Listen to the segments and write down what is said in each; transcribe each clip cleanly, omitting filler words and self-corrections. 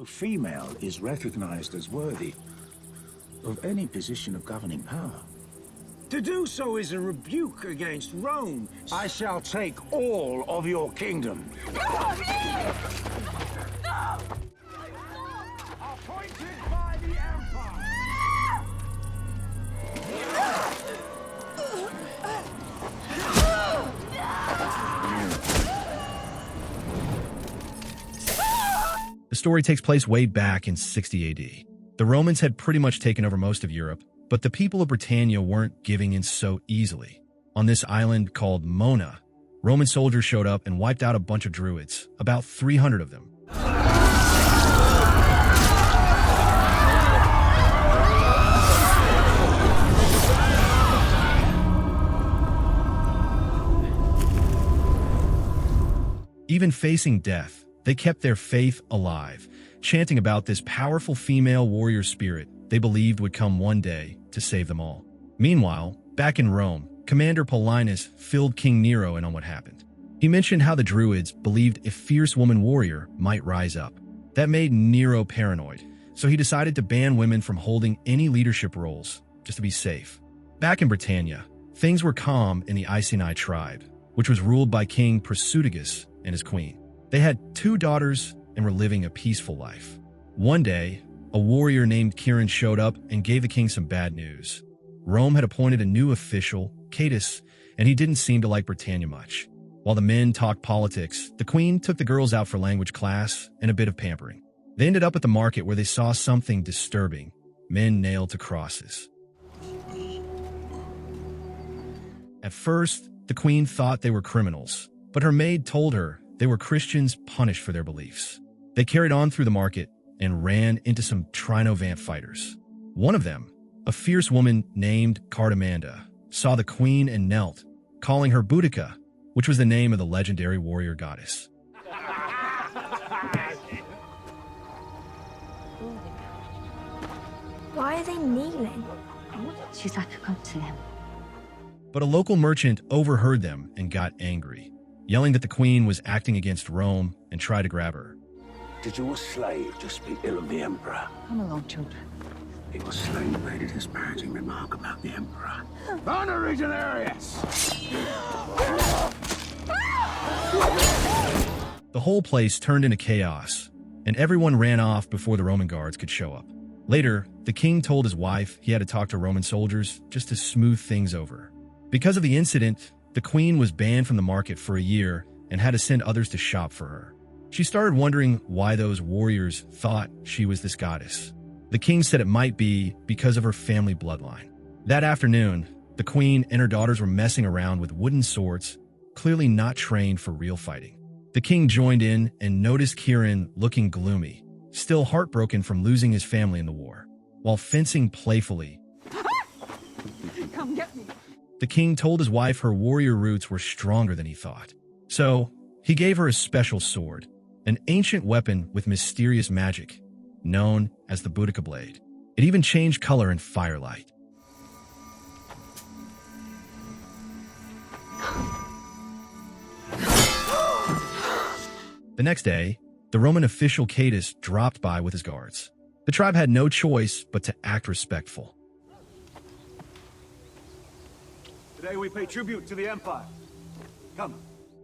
No female is recognized as worthy of any position of governing power. To do so is a rebuke against Rome. I shall take all of your kingdom. No! Appointed by the Empire! The story takes place way back in 60 AD. The Romans had pretty much taken over most of Europe, but the people of Britannia weren't giving in so easily. On this island called Mona, Roman soldiers showed up and wiped out a bunch of druids, about 300 of them. Even facing death, they kept their faith alive, chanting about this powerful female warrior spirit they believed would come one day to save them all. Meanwhile, back in Rome, Commander Paulinus filled King Nero in on what happened. He mentioned how the Druids believed a fierce woman warrior might rise up. That made Nero paranoid, so he decided to ban women from holding any leadership roles, just to be safe. Back in Britannia, things were calm in the Iceni tribe, which was ruled by King Prasutagus and his queen. They had 2 daughters and were living a peaceful life. One day, a warrior named Kieran showed up and gave the king some bad news. Rome had appointed a new official, Catus, and he didn't seem to like Britannia much. While the men talked politics, the queen took the girls out for language class and a bit of pampering. They ended up at the market where they saw something disturbing: men nailed to crosses. At first, the queen thought they were criminals, but her maid told her they were Christians punished for their beliefs. They carried on through the market and ran into some Trinovant fighters. One of them, a fierce woman named Cardamanda, saw the queen and knelt, calling her Boudica, which was the name of the legendary warrior goddess. Why are they kneeling? She's like a god to him. But a local merchant overheard them and got angry, yelling that the queen was acting against Rome and tried to grab her. Did your slave just speak ill of the Emperor? Come along, children. Your slave made a disparaging remark about the Emperor. Honor Regenerius! The whole place turned into chaos, and everyone ran off before the Roman guards could show up. Later, the king told his wife he had to talk to Roman soldiers just to smooth things over. Because of the incident, the queen was banned from the market for a year and had to send others to shop for her. She started wondering why those warriors thought she was this goddess. The king said it might be because of her family bloodline. That afternoon, the queen and her daughters were messing around with wooden swords, clearly not trained for real fighting. The king joined in and noticed Kieran looking gloomy, still heartbroken from losing his family in the war. While fencing playfully, Come get me. the king told his wife her warrior roots were stronger than he thought. So, he gave her a special sword, an ancient weapon with mysterious magic, known as the Boudica blade. It even changed color in firelight. The next day, the Roman official Catus dropped by with his guards. The tribe had no choice but to act respectful. Today we pay tribute to the Empire. Come.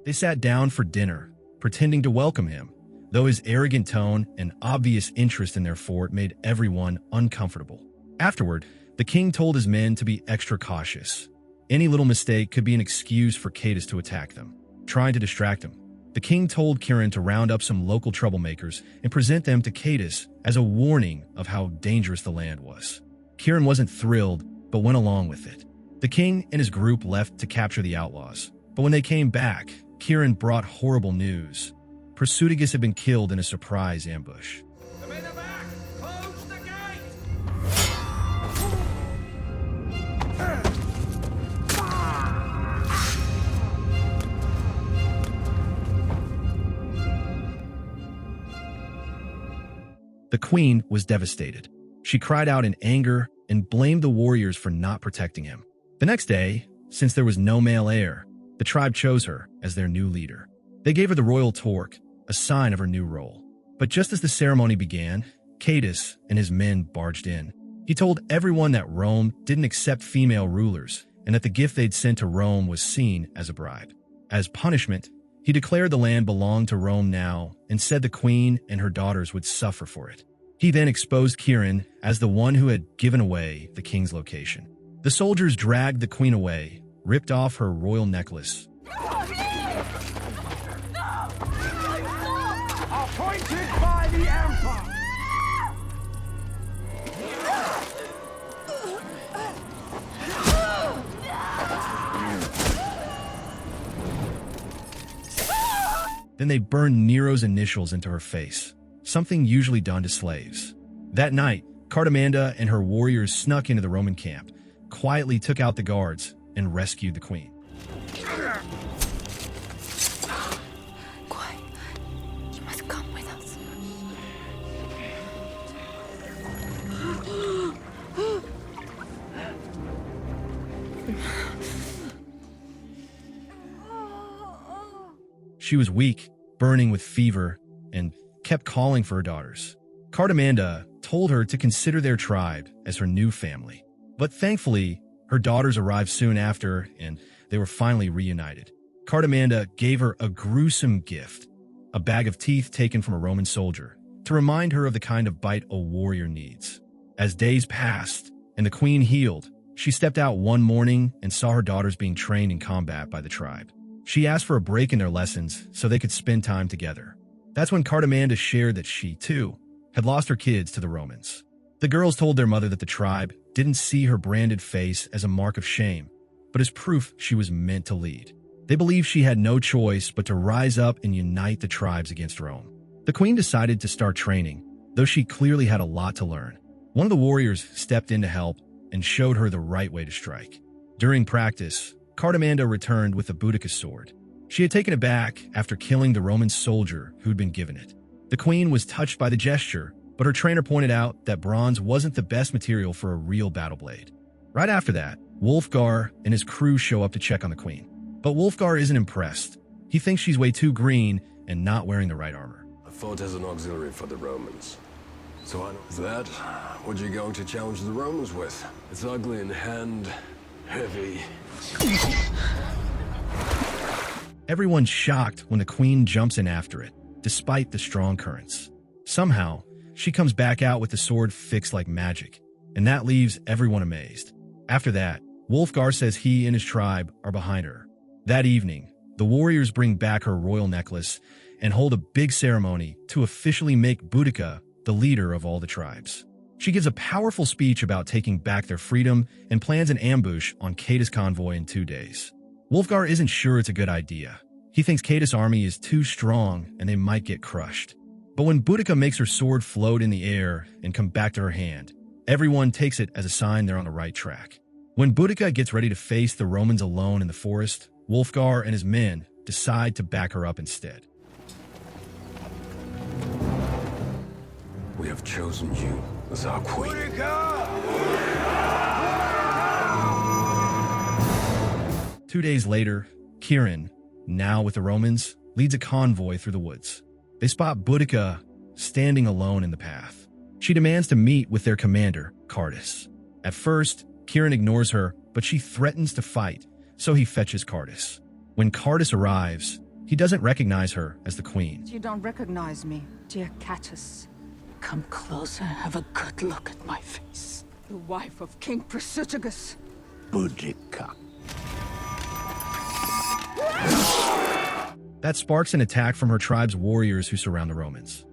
They sat down for dinner, pretending to welcome him, though his arrogant tone and obvious interest in their fort made everyone uncomfortable. Afterward, the king told his men to be extra cautious. Any little mistake could be an excuse for Catus to attack them. Trying to distract him, the king told Kieran to round up some local troublemakers and present them to Catus as a warning of how dangerous the land was. Kieran wasn't thrilled, but went along with it. The king and his group left to capture the outlaws, but when they came back, Kieran brought horrible news. Prasutagus had been killed in a surprise ambush. Come in the back! Close the gate! The queen was devastated. She cried out in anger and blamed the warriors for not protecting him. The next day, since there was no male heir, the tribe chose her as their new leader. They gave her the royal torque, a sign of her new role. But just as the ceremony began, Cadus and his men barged in. He told everyone that Rome didn't accept female rulers and that the gift they'd sent to Rome was seen as a bribe. As punishment, he declared the land belonged to Rome now and said the queen and her daughters would suffer for it. He then exposed Kirin as the one who had given away the king's location. The soldiers dragged the queen away, ripped off her royal necklace. Appointed by the Emperor! Then they burned Nero's initials into her face, something usually done to slaves. That night, Cardamanda and her warriors snuck into the Roman camp, quietly took out the guards, and rescued the queen. Quiet. You must come with us. She was weak, burning with fever, and kept calling for her daughters. Cardamanda told her to consider their tribe as her new family. But thankfully, her daughters arrived soon after, and they were finally reunited. Cardamanda gave her a gruesome gift, a bag of teeth taken from a Roman soldier, to remind her of the kind of bite a warrior needs. As days passed and the queen healed, she stepped out one morning and saw her daughters being trained in combat by the tribe. She asked for a break in their lessons so they could spend time together. That's when Cardamanda shared that she, too, had lost her kids to the Romans. The girls told their mother that the tribe didn't see her branded face as a mark of shame, but as proof she was meant to lead. They believed she had no choice but to rise up and unite the tribes against Rome. The queen decided to start training, though she clearly had a lot to learn. One of the warriors stepped in to help and showed her the right way to strike. During practice, Cardamanda returned with the Boudica sword. She had taken it back after killing the Roman soldier who'd been given it. The queen was touched by the gesture, but her trainer pointed out that bronze wasn't the best material for a real battle blade. Right after that, Wulfgar and his crew show up to check on the queen. But Wulfgar isn't impressed. He thinks she's way too green and not wearing the right armor. I fought as an auxiliary for the Romans. So I know that. What are you going to challenge the Romans with? It's ugly in hand, heavy. Everyone's shocked when the queen jumps in after it, despite the strong currents. Somehow, she comes back out with the sword fixed like magic, and that leaves everyone amazed. After that, Wulfgar says he and his tribe are behind her. That evening, the warriors bring back her royal necklace and hold a big ceremony to officially make Boudica the leader of all the tribes. She gives a powerful speech about taking back their freedom and plans an ambush on Cadus' convoy in 2 days. Wulfgar isn't sure it's a good idea. He thinks Cadus' army is too strong and they might get crushed. But when Boudica makes her sword float in the air and come back to her hand, everyone takes it as a sign they're on the right track. When Boudica gets ready to face the Romans alone in the forest, Wulfgar and his men decide to back her up instead. We have chosen you as our queen. 2 days later, Kirin, now with the Romans, leads a convoy through the woods. They spot Boudica standing alone in the path. She demands to meet with their commander, Cardus. At first, Kirin ignores her, but she threatens to fight, so he fetches Cardus. When Cardus arrives, he doesn't recognize her as the queen. You don't recognize me, dear Catus. Come closer, have a good look at my face. The wife of King Prasutagus. Boudica. That sparks an attack from her tribe's warriors who surround the Romans.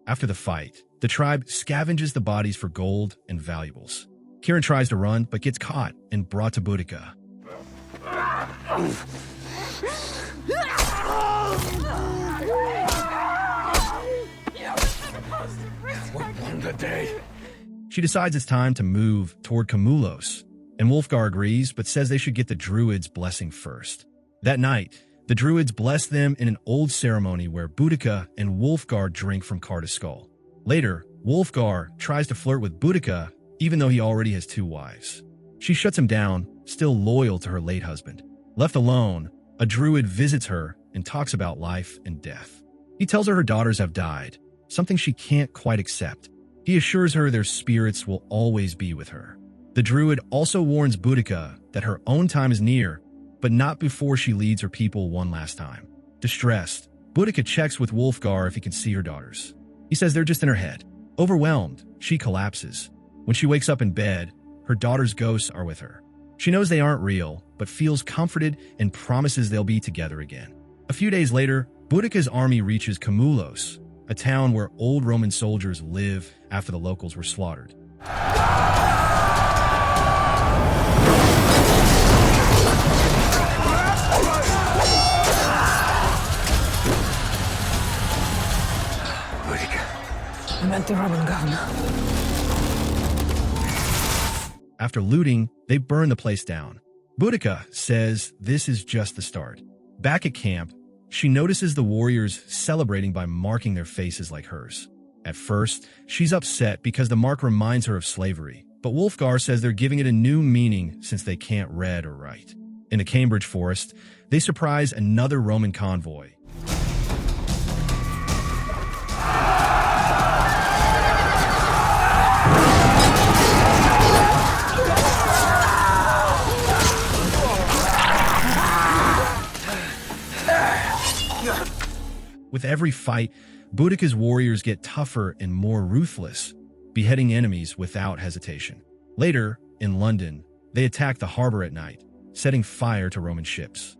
After the fight, the tribe scavenges the bodies for gold and valuables. Kirin tries to run, but gets caught and brought to Boudica. What wonder day? She decides it's time to move toward Camulos, and Wulfgar agrees but says they should get the Druids' blessing first. That night, The druids bless them in an old ceremony where Boudica and Wulfgar drink from Carta's skull. Later, Wulfgar tries to flirt with Boudica, even though he already has 2 wives. She shuts him down, still loyal to her late husband. Left alone, a druid visits her and talks about life and death. He tells her daughters have died, something she can't quite accept. He assures her their spirits will always be with her. The druid also warns Boudica that her own time is near, but not before she leads her people one last time. Distressed, Boudica checks with Wulfgar if he can see her daughters. He says they're just in her head. Overwhelmed, she collapses. When she wakes up in bed, her daughters' ghosts are with her. She knows they aren't real, but feels comforted and promises they'll be together again. A few days later, Boudica's army reaches Camulos, a town where old Roman soldiers live after the locals were slaughtered. I met the Roman governor. After looting, they burn the place down. Boudica says this is just the start. Back at camp, she notices the warriors celebrating by marking their faces like hers. At first, she's upset because the mark reminds her of slavery, but Wulfgar says they're giving it a new meaning since they can't read or write. In the Cambridge forest, they surprise another Roman convoy. With every fight, Boudica's warriors get tougher and more ruthless, beheading enemies without hesitation. Later, in London, they attack the harbor at night, setting fire to Roman ships.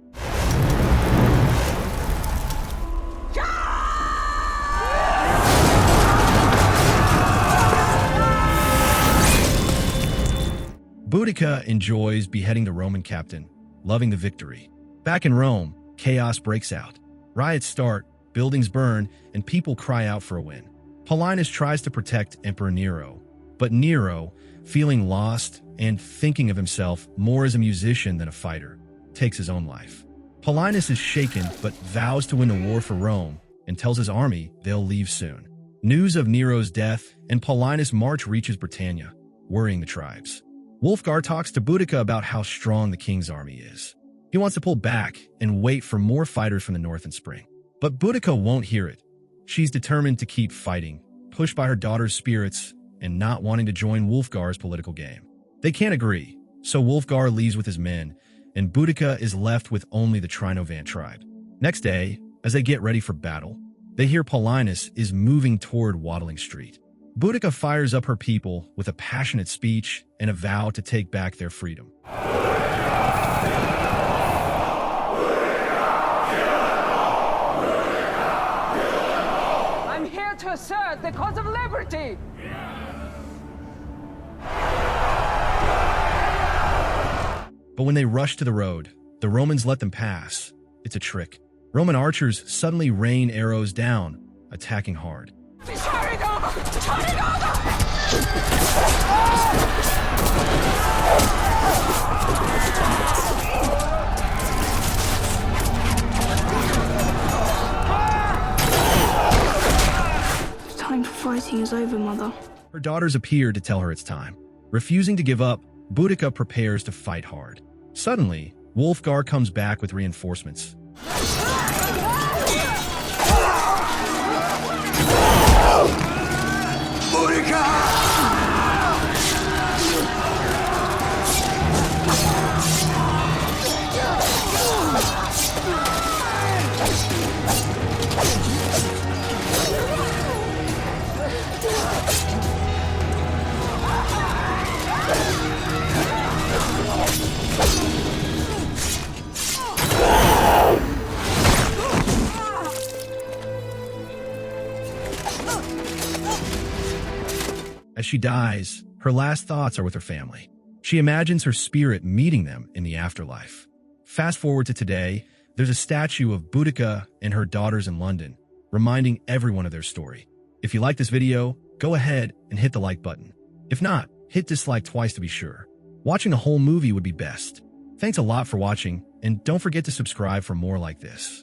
Boudica enjoys beheading the Roman captain, loving the victory. Back in Rome, chaos breaks out. Riots start, buildings burn, and people cry out for a win. Paulinus tries to protect Emperor Nero, but Nero, feeling lost and thinking of himself more as a musician than a fighter, takes his own life. Paulinus is shaken but vows to win the war for Rome and tells his army they'll leave soon. News of Nero's death and Paulinus' march reaches Britannia, worrying the tribes. Wulfgar talks to Boudica about how strong the king's army is. He wants to pull back and wait for more fighters from the north in spring. But Boudica won't hear it. She's determined to keep fighting, pushed by her daughter's spirits and not wanting to join Wulfgar's political game. They can't agree, so Wulfgar leaves with his men, and Boudica is left with only the Trinovant tribe. Next day, as they get ready for battle, they hear Paulinus is moving toward Watling Street. Boudica fires up her people with a passionate speech and a vow to take back their freedom. To assert the cause of liberty! But when they rush to the road, the Romans let them pass. It's a trick. Roman archers suddenly rain arrows down, attacking hard. Turn it over! Turn it over! Time for fighting is over, Mother. Her daughters appear to tell her it's time. Refusing to give up, Boudica prepares to fight hard. Suddenly, Wulfgar comes back with reinforcements. As she dies, her last thoughts are with her family. She imagines her spirit meeting them in the afterlife. Fast forward to today, there's a statue of Boudica and her daughters in London, reminding everyone of their story. If you like this video, go ahead and hit the like button. If not, hit dislike twice to be sure. Watching the whole movie would be best. Thanks a lot for watching, And don't forget to subscribe for more like this.